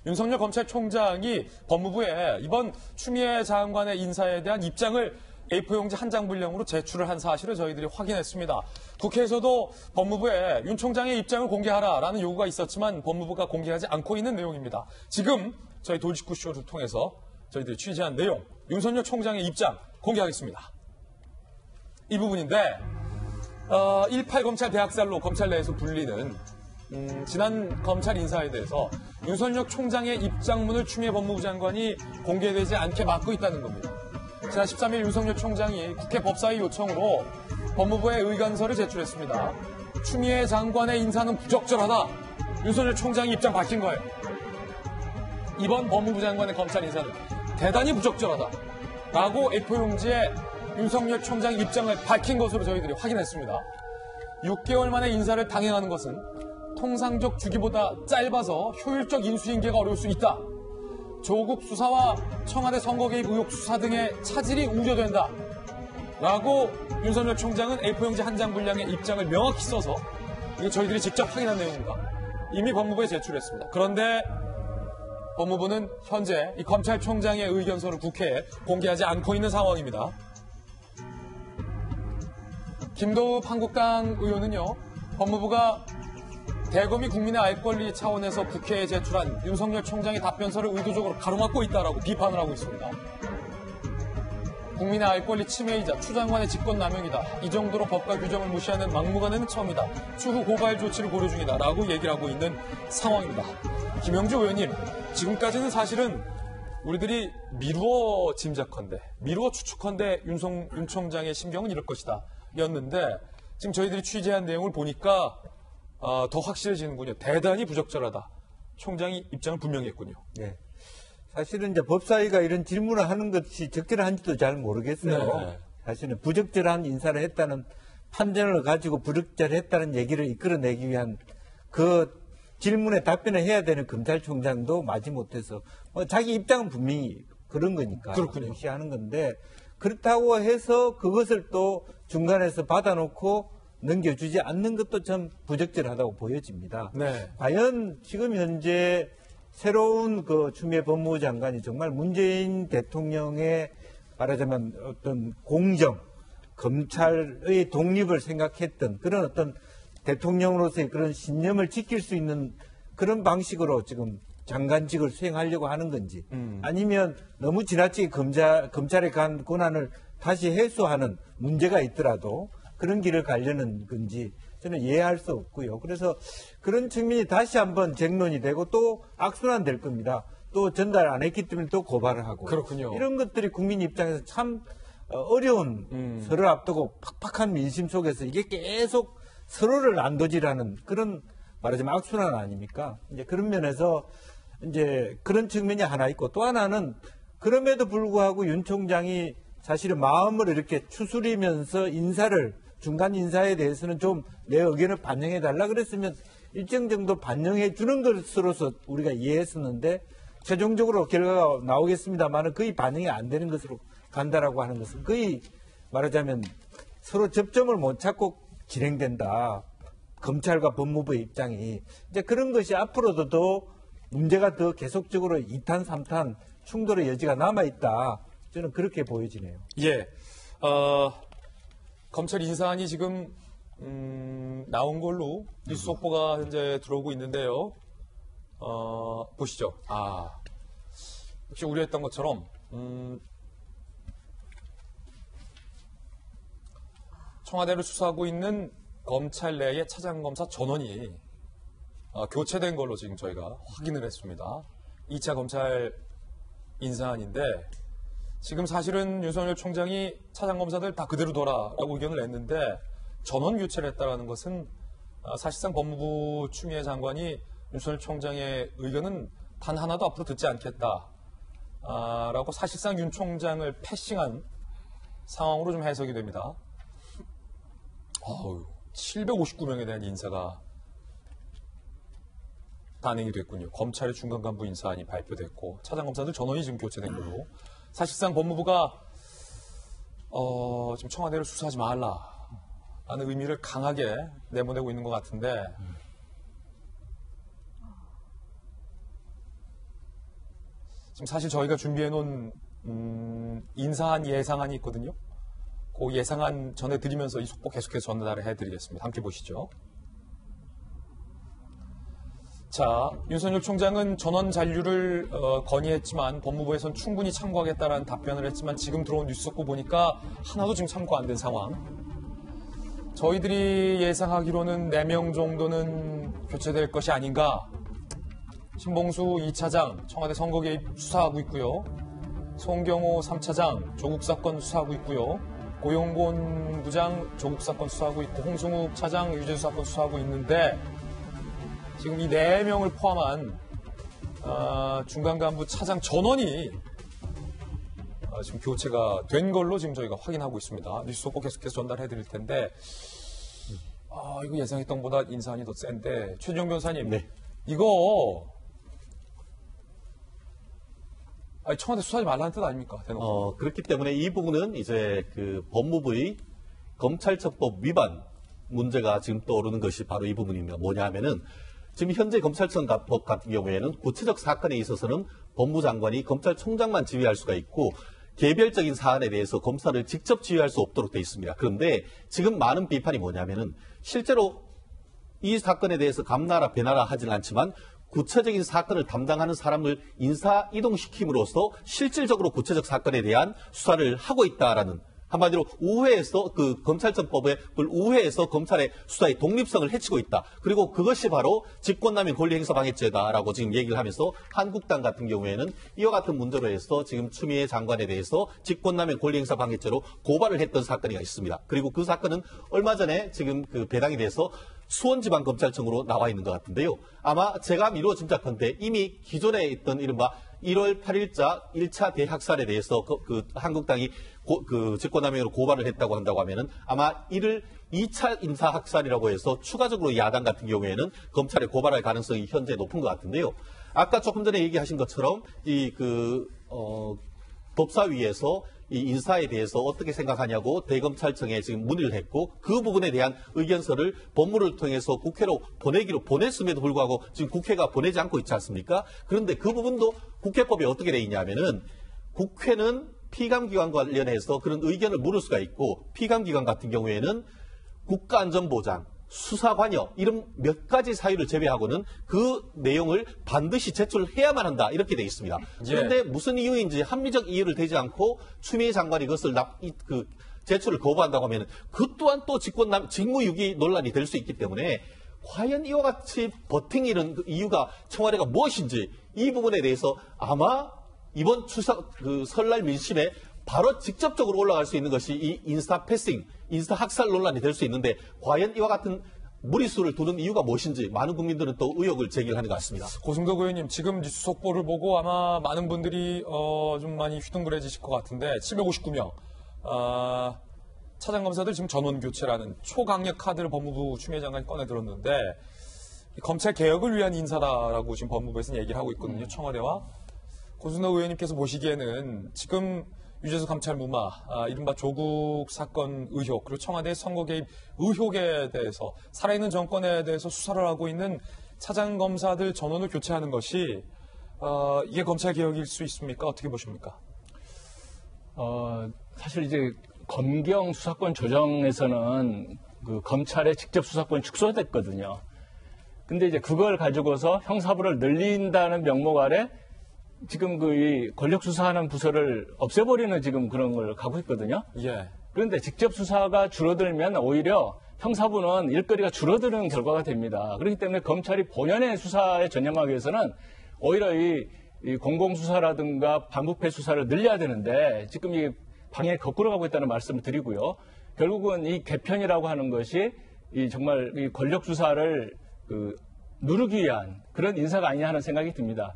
윤석열 검찰총장이 법무부에 이번 추미애 장관의 인사에 대한 입장을 A4용지 한 장 분량으로 제출을 한 사실을 저희들이 확인했습니다. 국회에서도 법무부에 윤 총장의 입장을 공개하라라는 요구가 있었지만 법무부가 공개하지 않고 있는 내용입니다. 지금 저희 돌직구쇼를 통해서 저희들이 취재한 내용, 윤석열 총장의 입장 공개하겠습니다. 이 부분인데 18검찰 대학살로 검찰 내에서 불리는 지난 검찰 인사에 대해서 윤석열 총장의 입장문을 추미애 법무부 장관이 공개되지 않게 막고 있다는 겁니다. 지난 13일 윤석열 총장이 국회 법사위 요청으로 법무부에 의견서를 제출했습니다. 추미애 장관의 인사는 부적절하다. 윤석열 총장이 입장 밝힌 거예요. 이번 법무부 장관의 검찰 인사는 대단히 부적절하다. 라고 A4용지에 윤석열 총장의 입장을 밝힌 것으로 저희들이 확인했습니다. 6개월 만에 인사를 당행하는 것은 통상적 주기보다 짧아서 효율적 인수인계가 어려울 수 있다. 조국 수사와 청와대 선거 개입 의혹 수사 등의 차질이 우려된다. 라고 윤석열 총장은 A4용지 한 장 분량의 입장을 명확히 써서 이게 저희들이 직접 확인한 내용입니다. 이미 법무부에 제출했습니다. 그런데 법무부는 현재 이 검찰총장의 의견서를 국회에 공개하지 않고 있는 상황입니다. 김도읍 한국당 의원은요, 법무부가 대검이 국민의 알 권리 차원에서 국회에 제출한 윤석열 총장의 답변서를 의도적으로 가로막고 있다라고 비판을 하고 있습니다. 국민의 알 권리 침해이자 추 장관의 직권남용이다. 이 정도로 법과 규정을 무시하는 막무가내는 처음이다. 추후 고발 조치를 고려 중이다. 라고 얘기를 하고 있는 상황입니다. 김영주 의원님, 지금까지는 사실은 우리들이 미루어 짐작컨대, 미루어 추측컨대 윤 총장의 심경은 이럴 것이다. 였는데 지금 저희들이 취재한 내용을 보니까 더 확실해지는군요. 대단히 부적절하다. 총장이 입장을 분명히 했군요. 네. 사실은 이제 법사위가 이런 질문을 하는 것이 적절한지도 잘 모르겠어요. 네. 사실은 부적절한 인사를 했다는 판단을 가지고 부적절했다는 얘기를 이끌어내기 위한 그 질문에 답변을 해야 되는 검찰총장도 마지못해서 자기 입장은 분명히 그런 거니까. 그렇군요. 무시하는 건데 그렇다고 해서 그것을 또 중간에서 받아놓고 넘겨주지 않는 것도 참 부적절하다고 보여집니다. 네. 과연 지금 현재 새로운 그 추미애 법무부 장관이 정말 문재인 대통령의 말하자면 어떤 공정, 검찰의 독립을 생각했던 그런 어떤 대통령으로서의 그런 신념을 지킬 수 있는 그런 방식으로 지금 장관직을 수행하려고 하는 건지 아니면 너무 지나치게 검찰의 권한을 다시 해소하는 문제가 있더라도 그런 길을 가려는 건지 저는 이해할 수 없고요. 그래서 그런 측면이 다시 한번 쟁론이 되고 또 악순환될 겁니다. 또 전달 안 했기 때문에 또 고발을 하고. 그렇군요. 이런 것들이 국민 입장에서 참 어려운 서로 앞두고 팍팍한 민심 속에서 이게 계속 서로를 난도질하는 그런 말하자면 악순환 아닙니까? 이제 그런 면에서 이제 그런 측면이 하나 있고 또 하나는 그럼에도 불구하고 윤 총장이 사실은 마음을 이렇게 추스리면서 중간 인사에 대해서는 좀 내 의견을 반영해 달라 그랬으면 일정 정도 반영해 주는 것으로서 우리가 이해했었는데 최종적으로 결과가 나오겠습니다만은 거의 반영이 안 되는 것으로 간다라고 하는 것은 거의 말하자면 서로 접점을 못 찾고 진행된다. 검찰과 법무부의 입장이 이제 그런 것이 앞으로도 더 문제가 더 계속적으로 2탄, 3탄 충돌의 여지가 남아있다. 저는 그렇게 보여지네요. 예. 검찰 인사안이 지금 나온 걸로 뉴스 속보가 현재 들어오고 있는데요. 보시죠. 역시 우려했던 것처럼 청와대를 수사하고 있는 검찰 내의 차장검사 전원이 교체된 걸로 지금 저희가 확인을 했습니다. 2차 검찰 인사안인데 지금 사실은 윤석열 총장이 차장검사들 다 그대로 둬라라고 의견을 냈는데 전원 교체를 했다는 것은 사실상 법무부 추미애 장관이 윤석열 총장의 의견은 단 하나도 앞으로 듣지 않겠다라고 사실상 윤 총장을 패싱한 상황으로 좀 해석이 됩니다. 759명에 대한 인사가 단행이 됐군요. 검찰의 중간 간부 인사안이 발표됐고 차장검사들 전원이 지금 교체된 걸로 사실상 법무부가 지금 청와대를 수사하지 말라라는 의미를 강하게 내보내고 있는 것 같은데 지금 사실 저희가 준비해놓은 인사안 예상안이 있거든요. 그 예상안 전해드리면서 이 속보 계속해서 전달을 해드리겠습니다. 함께 보시죠. 자, 윤석열 총장은 전원 잔류를 건의했지만 법무부에선 충분히 참고하겠다라는 답변을 했지만 지금 들어온 뉴스 속보 보니까 하나도 지금 참고 안 된 상황. 저희들이 예상하기로는 4명 정도는 교체될 것이 아닌가. 신봉수 2차장 청와대 선거 개입 수사하고 있고요. 송경호 3차장 조국 사건 수사하고 있고요. 고용곤 부장 조국 사건 수사하고 있고 홍승욱 차장 유재수 사건 수사하고 있는데 지금 이 4명을 포함한 중간 간부 차장 전원이 지금 교체가 된 걸로 지금 저희가 확인하고 있습니다. 뉴스 속보 계속해서 전달해 드릴 텐데 이거 예상했던 것보다 인사안이 더 센데 최재형 변호사님 네. 이거 청와대 수사하지 말라는 뜻 아닙니까? 대놓고. 그렇기 때문에 이 부분은 이제 그 법무부의 검찰청법 위반 문제가 지금 떠오르는 것이 바로 이 부분입니다. 뭐냐 하면은 지금 현재 검찰청법 같은 경우에는 구체적 사건에 있어서는 법무장관이 검찰총장만 지휘할 수가 있고 개별적인 사안에 대해서 검사를 직접 지휘할 수 없도록 되어 있습니다. 그런데 지금 많은 비판이 뭐냐면은 실제로 이 사건에 대해서 감나라 배나라 하지는 않지만 구체적인 사건을 담당하는 사람을 인사 이동시킴으로써 실질적으로 구체적 사건에 대한 수사를 하고 있다라는 한마디로 우회해서 그 검찰청법의 우회해서 검찰의 수사의 독립성을 해치고 있다. 그리고 그것이 바로 직권남용 권리행사방해죄다라고 지금 얘기를 하면서 한국당 같은 경우에는 이와 같은 문제로 해서 지금 추미애 장관에 대해서 직권남용 권리행사방해죄로 고발을 했던 사건이 있습니다. 그리고 그 사건은 얼마 전에 지금 그 배당이 돼서 수원지방검찰청으로 나와 있는 것 같은데요. 아마 제가 미루어 짐작컨대 이미 기존에 있던 이른바 1월 8일자 1차 대학살에 대해서 그 한국당이 그 직권남용으로 고발을 했다고 한다고 하면은 아마 이를 2차 인사학살이라고 해서 추가적으로 야당 같은 경우에는 검찰에 고발할 가능성이 현재 높은 것 같은데요. 아까 조금 전에 얘기하신 것처럼 법사위에서 이 인사에 대해서 어떻게 생각하냐고 대검찰청에 지금 문의를 했고 그 부분에 대한 의견서를 법무를 통해서 국회로 보냈음에도 불구하고 지금 국회가 보내지 않고 있지 않습니까? 그런데 그 부분도 국회법에 어떻게 돼 있냐면은 국회는 피감기관 관련해서 그런 의견을 물을 수가 있고 피감기관 같은 경우에는 국가안전보장, 수사관여 이런 몇 가지 사유를 제외하고는 그 내용을 반드시 제출해야만 한다 이렇게 돼 있습니다. 그런데 무슨 이유인지 합리적 이유를 대지 않고 추미애 장관이 그것을 제출을 거부한다고 하면 그 또한 또 직무유기 논란이 될 수 있기 때문에 과연 이와 같이 버팅이는 이유가 청와대가 무엇인지 이 부분에 대해서 아마 이번 설날 민심에 바로 직접적으로 올라갈 수 있는 것이 이 인사 패싱, 인사 학살 논란이 될 수 있는데 과연 이와 같은 무리수를 두는 이유가 무엇인지 많은 국민들은 또 의혹을 제기하는 것 같습니다. 고승덕 의원님 지금 뉴스 속보를 보고 아마 많은 분들이 좀 많이 휘둥그레지실 것 같은데 759명 차장검사들 지금 전원 교체라는 초강력 카드를 법무부 추미애 장관이 꺼내 들었는데 검찰 개혁을 위한 인사다라고 지금 법무부에서는 얘기를 하고 있거든요. 청와대와 고승덕 의원님께서 보시기에는 지금 유재수 감찰 무마, 이른바 조국 사건 의혹, 그리고 청와대 선거 개입 의혹에 대해서 살아있는 정권에 대해서 수사를 하고 있는 차장 검사들 전원을 교체하는 것이 이게 검찰 개혁일 수 있습니까? 어떻게 보십니까? 사실 이제 검경 수사권 조정에서는 그 검찰의 직접 수사권이 축소됐거든요. 근데 이제 그걸 가지고서 형사부를 늘린다는 명목 아래 지금 이 권력 수사하는 부서를 없애버리는 지금 그런 걸 가고 있거든요. 예. 그런데 직접 수사가 줄어들면 오히려 형사부는 일거리가 줄어드는 결과가 됩니다. 그렇기 때문에 검찰이 본연의 수사에 전념하기 위해서는 오히려 이 공공수사라든가 반부패 수사를 늘려야 되는데 지금 이 방향이 거꾸로 가고 있다는 말씀을 드리고요. 결국은 이 개편이라고 하는 것이 정말 이 권력 수사를 누르기 위한 그런 인사가 아니냐 하는 생각이 듭니다.